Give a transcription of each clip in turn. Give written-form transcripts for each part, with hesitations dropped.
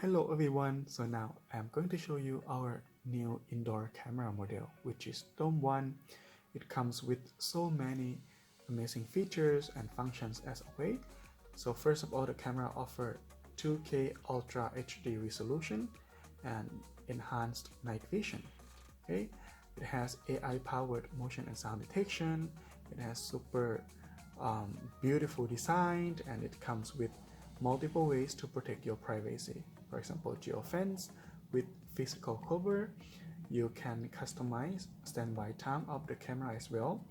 Hello everyone, so now I'm going to show you our new indoor camera model, which is DOME1. It comes with so many amazing features and functions as always. So first of all, the camera offers 2K Ultra HD resolution and enhanced night vision. Okay, it has AI-powered motion and sound detection. It has super beautiful design, and it comes with multiple ways to protect your privacy. For example, geofence with physical cover. You can customize standby time of the camera as well,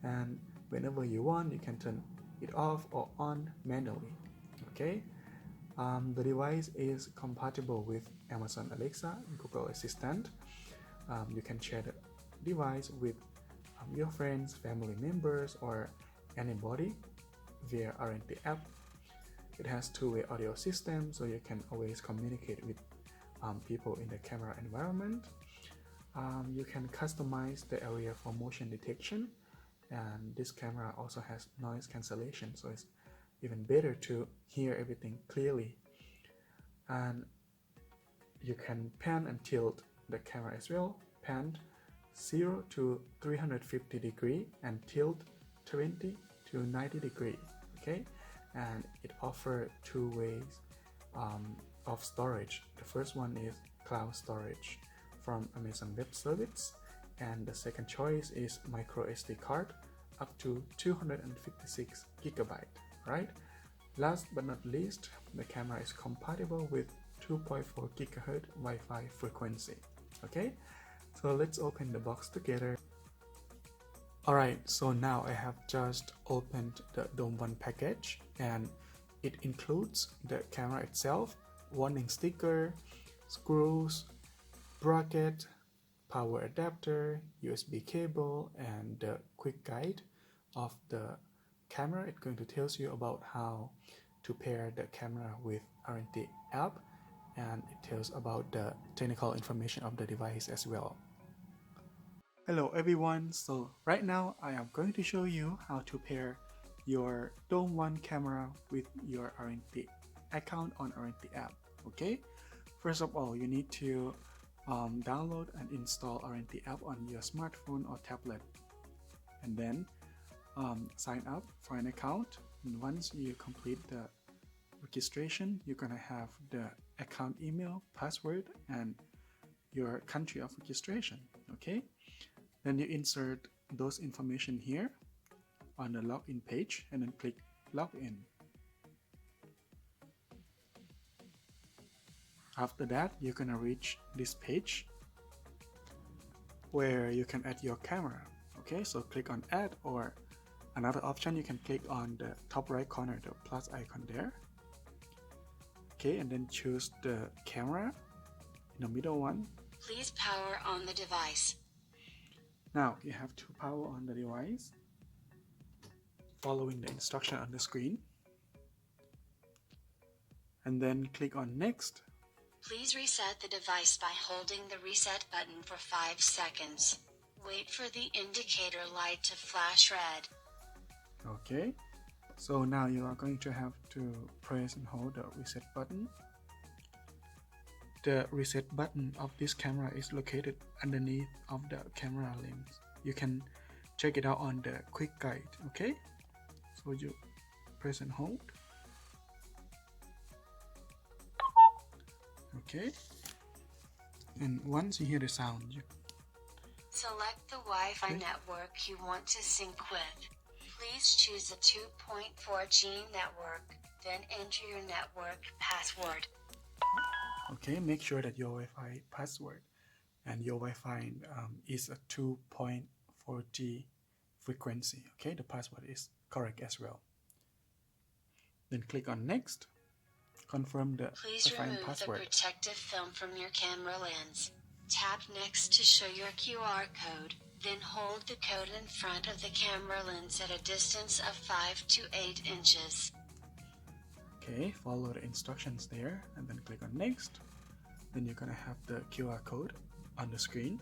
and whenever you want, you can turn it off or on manually. Okay, the device is compatible with Amazon Alexa, Google Assistant. You can share the device with your friends, family members, or anybody via Arenti app. It has two-way audio system, so you can always communicate with people in the camera environment. You can customize the area for motion detection, and this camera also has noise cancellation, so it's even better to hear everything clearly. And you can pan and tilt the camera as well. Pan 0 to 350 degree and tilt 20 to 90 degree. Okay, and it offers two ways of storage. The first one is cloud storage from Amazon Web Service, and the second choice is micro SD card up to 256 gigabyte. Right, last but not least, the camera is compatible with 2.4 gigahertz Wi-Fi frequency. Okay, so let's open the box together. Alright, so now I have just opened the DOME1 package, and it includes the camera itself, warning sticker, screws, bracket, power adapter, USB cable, and the quick guide of the camera. It's going to tell you about how to pair the camera with Arenti app, and it tells about the technical information of the device as well. Hello everyone, so right now I am going to show you how to pair your DOME1 camera with your Arenti account on Arenti app. Okay, first of all, you need to download and install Arenti app on your smartphone or tablet, and then sign up for an account. And once you complete the registration, you're gonna have the account email, password, and your country of registration. Okay, then you insert those information here on the login page and then click login. After that, you're gonna reach this page where you can add your camera. Okay, so click on add, or another option, you can click on the top right corner, the plus icon there. Okay, and then choose the camera in the middle one. Please power on the device. Now you have to power on the device following the instruction on the screen, and then click on next. Please reset the device by holding the reset button for 5 seconds. Wait for the indicator light to flash red. Okay, so now you are going to have to press and hold the reset button. The reset button of this camera is located underneath of the camera lens. You can check it out on the quick guide. Okay, so you press and hold. Okay, and once you hear the sound, you select the Wi-Fi network you want to sync with. Please choose the 2.4G network, then enter your network password. Okay, make sure that your Wi-Fi password and your Wi-Fi is a 2.4G frequency. Okay, the password is correct as well. Then click on next. Confirm the Please Wi-Fi and remove password. the protective film from your camera lens. Tap next to show your QR code, then hold the code in front of the camera lens at a distance of 5 to 8 inches. Okay, follow the instructions there and then click on next. Then you're gonna have the QR code on the screen,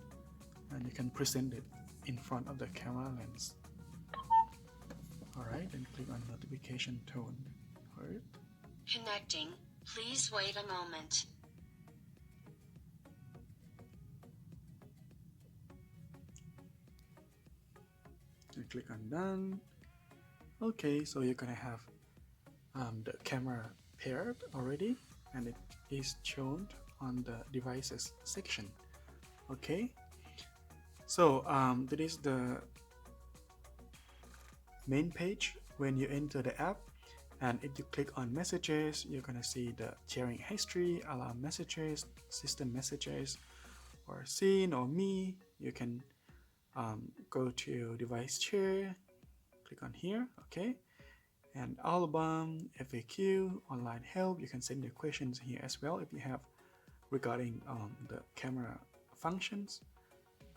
and you can present it in front of the camera lens. Alright, then click on notification tone. Alright. Connecting. Please wait a moment. and click on done. Okay, so you're gonna have the camera paired already, and it is shown on the devices section. Okay, so that is the main page when you enter the app. And if you click on messages, you're gonna see the sharing history, alarm messages, system messages, or seen or me. You can go to device share, click on here, okay, and album, FAQ, online help. You can send your questions here as well if you have regarding the camera functions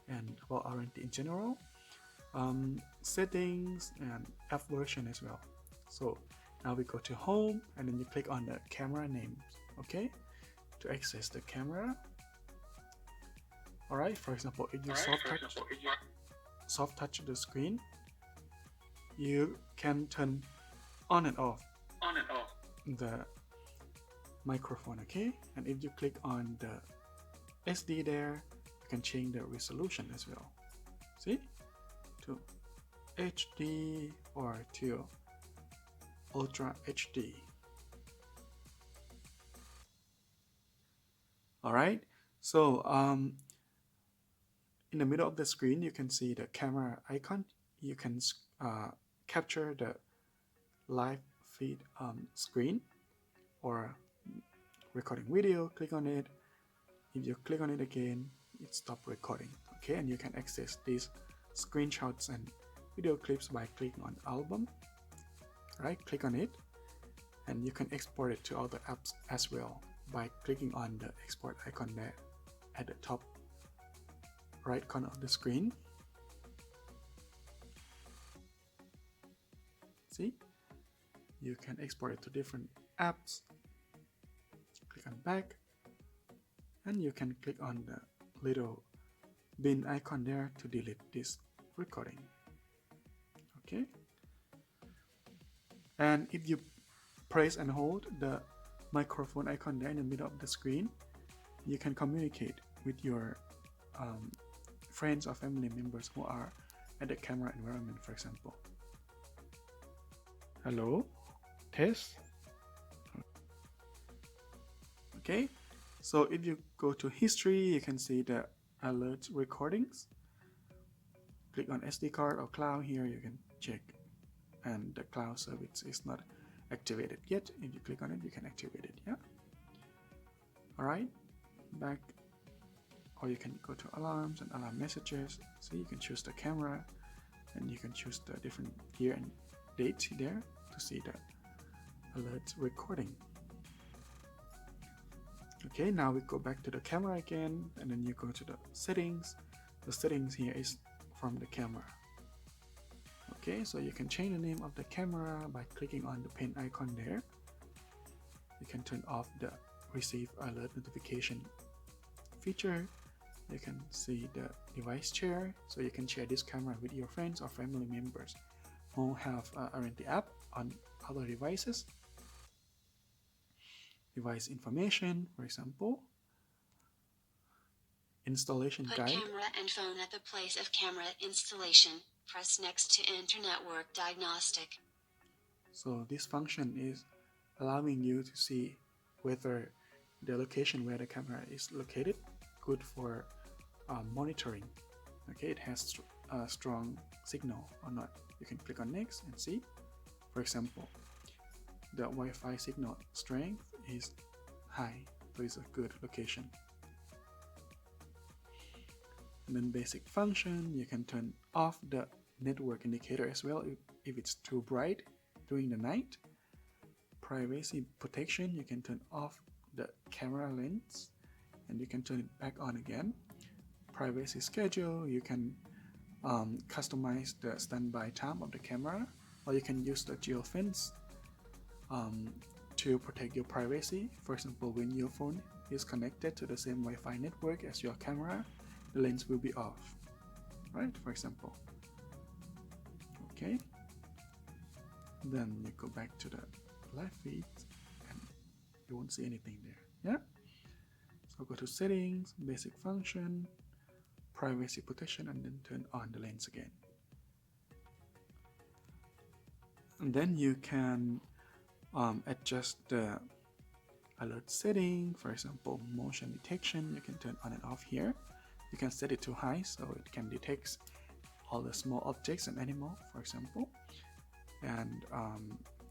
and about Arenti in general. Settings and app version as well. So now we go to home, and then you click on the camera names, okay, to access the camera. Alright, for example, if you soft touch the screen, you can turn on and off the microphone, okay? And if you click on the SD there, you can change the resolution as well. See? To HD or to Ultra HD. Alright, so in the middle of the screen you can see the camera icon. You can capture the live feed screen or recording video. Click on it. If you click on it again, it stops recording. Okay, and you can access these screenshots and video clips by clicking on album. Right, click on it, and you can export it to other apps as well by clicking on the export icon there at the top right corner of the screen. See, you can export it to different apps. Click on back, and you can click on the little bin icon there to delete this recording. Okay, and if you press and hold the microphone icon there in the middle of the screen, you can communicate with your friends or family members who are at the camera environment, for example. Hello, test. Okay, so if you go to history, you can see the alert recordings. Click on SD card or cloud here, you can check, and the cloud service is not activated yet. If you click on it, you can activate it. Yeah. Alright, back, or you can go to alarms and alarm messages. So you can choose the camera, and you can choose the different year and date there to see the alert recording. Okay, now we go back to the camera again, and then you go to the settings. The settings here is from the camera. Okay, so you can change the name of the camera by clicking on the pen icon there. You can turn off the receive alert notification feature. You can see the device share, so you can share this camera with your friends or family members who have Arenti app on other devices. Device information, for example. Installation Put guide. camera and phone at the place of camera installation. Press next to enter network diagnostic. So this function is allowing you to see whether the location where the camera is located good for monitoring. Okay, it has a strong signal or not. You can click on next and see. For example, the Wi-Fi signal strength is high, so it's a good location. And then basic function, you can turn off the network indicator as well if it's too bright during the night. Privacy protection, you can turn off the camera lens and you can turn it back on again. Privacy schedule, you can customize the standby time of the camera, or you can use the geofence to protect your privacy. For example, when your phone is connected to the same Wi-Fi network as your camera, the lens will be off, right? For example. Okay. Then you go back to the live feed and you won't see anything there. Yeah. So go to settings, basic function, privacy protection, and then turn on the lens again. And then you can adjust the alert setting. For example, motion detection, you can turn on and off here. You can set it to high so it can detect all the small objects and animal, for example. And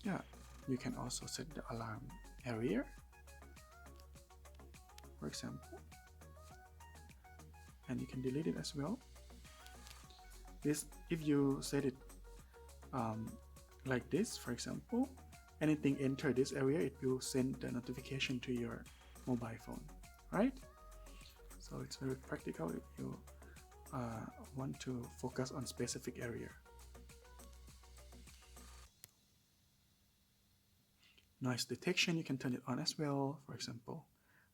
yeah, you can also set the alarm area, for example, and you can delete it as well. This, if you set it like this, for example, anything enter this area, it will send the notification to your mobile phone, right? So it's very practical if you want to focus on specific area. Noise detection, you can turn it on as well, for example,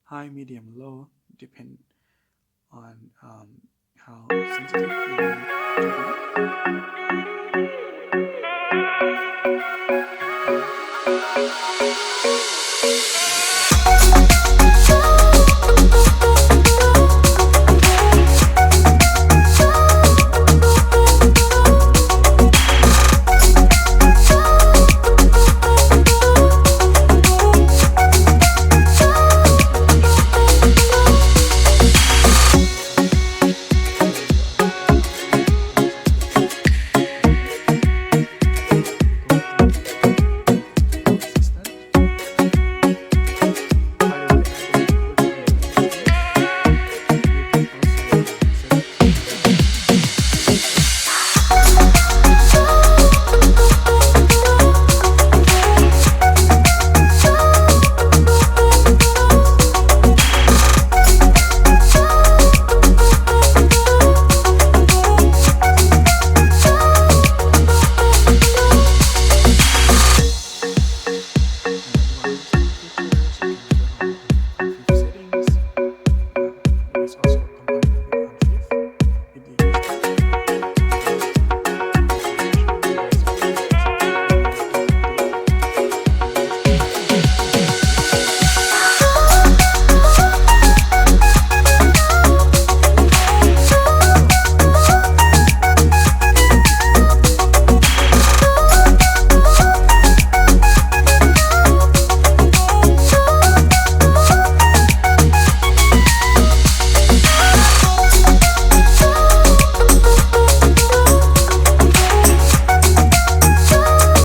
high, medium, low, depend on how sensitive you want to be.